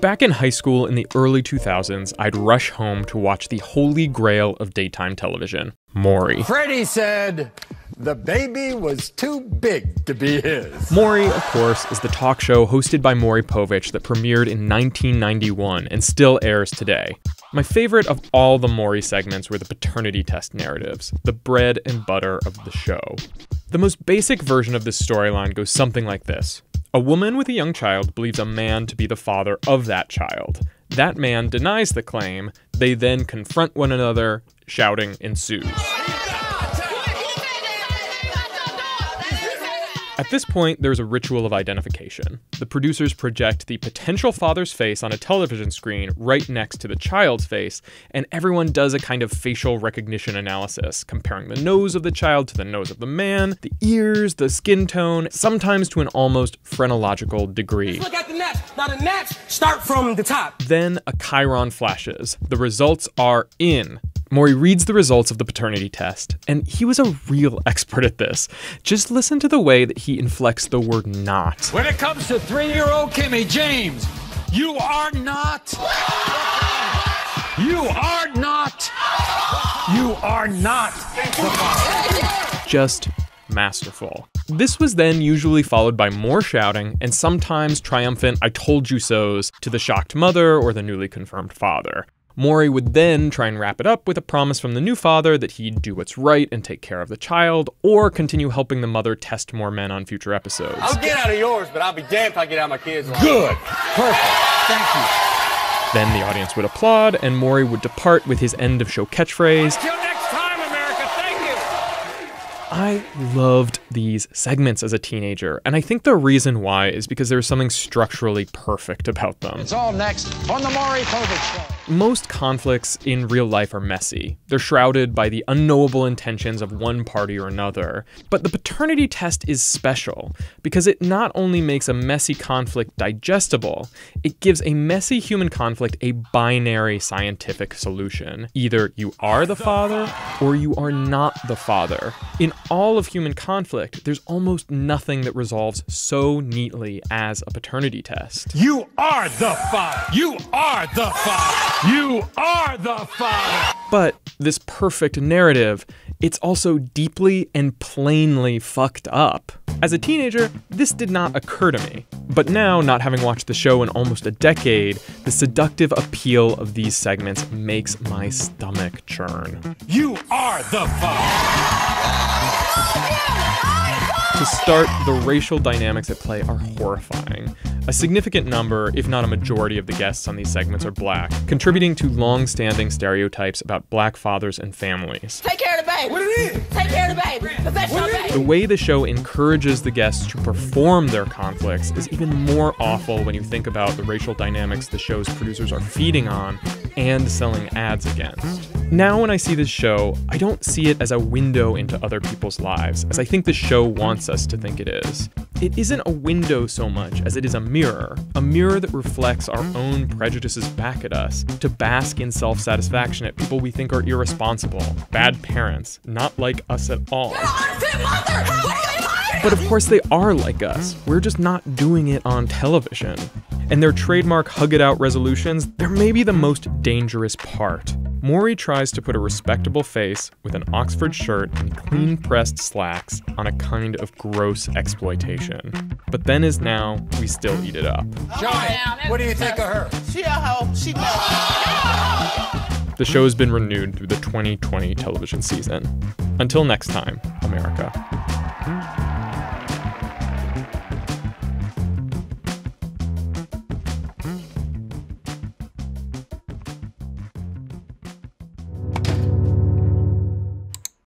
Back in high school in the early 2000s, I'd rush home to watch the holy grail of daytime television, Maury. Freddie said the baby was too big to be his. Maury, of course, is the talk show hosted by Maury Povich that premiered in 1991 and still airs today. My favorite of all the Maury segments were the paternity test narratives, the bread and butter of the show. The most basic version of this storyline goes something like this. A woman with a young child believes a man to be the father of that child. That man denies the claim. They then confront one another. Shouting ensues. At this point, there's a ritual of identification. The producers project the potential father's face on a television screen right next to the child's face, and everyone does a kind of facial recognition analysis, comparing the nose of the child to the nose of the man, the ears, the skin tone, sometimes to an almost phrenological degree. Let's look at the nets. Now the nets start from the top. Then a chyron flashes. The results are in. Maury reads the results of the paternity test, and he was a real expert at this. Just listen to the way that he inflects the word not. When it comes to 3-year-old Kimmy James, you are not. You are not. You are not the father. Just masterful. This was then usually followed by more shouting and sometimes triumphant "I told you so's" to the shocked mother or the newly confirmed father. Maury would then try and wrap it up with a promise from the new father that he'd do what's right and take care of the child, or continue helping the mother test more men on future episodes. I'll get out of yours, but I'll be damned if I get out of my kids' life. Good. Perfect. Thank you. Then the audience would applaud, and Maury would depart with his end-of-show catchphrase. Till next time, America. Thank you. I loved these segments as a teenager, and I think the reason why is because there was something structurally perfect about them. It's all next on the Maury Povich Show. Most conflicts in real life are messy. They're shrouded by the unknowable intentions of one party or another. But the paternity test is special because it not only makes a messy conflict digestible, it gives a messy human conflict a binary scientific solution. Either you are the father or you are not the father. In all of human conflict, there's almost nothing that resolves so neatly as a paternity test. You are the father. You are the father. You are the father. But this perfect narrative, it's also deeply and plainly fucked up. As a teenager, this did not occur to me. But now, not having watched the show in almost a decade, the seductive appeal of these segments makes my stomach churn. You are the father. To start, the racial dynamics at play are horrifying. A significant number, if not a majority of the guests on these segments are black, contributing to long-standing stereotypes about black fathers and families. Take care of the baby. What it is? Take care of the baby. That's your baby. The way the show encourages the guests to perform their conflicts is even more awful when you think about the racial dynamics the show's producers are feeding on and selling ads against. Now when I see this show, I don't see it as a window into other people's lives, as I think the show wants us to think it is. It isn't a window so much as it is a mirror that reflects our own prejudices back at us, to bask in self-satisfaction at people we think are irresponsible, bad parents, not like us at all. But of course they are like us. We're just not doing it on television. And their trademark hug-it-out resolutions, they're maybe the most dangerous part. Maury tries to put a respectable face with an Oxford shirt and clean-pressed slacks on a kind of gross exploitation. But then as now, we still eat it up. Johnny, what do you think of her? She a hoe. She The show has been renewed through the 2020 television season. Until next time, America.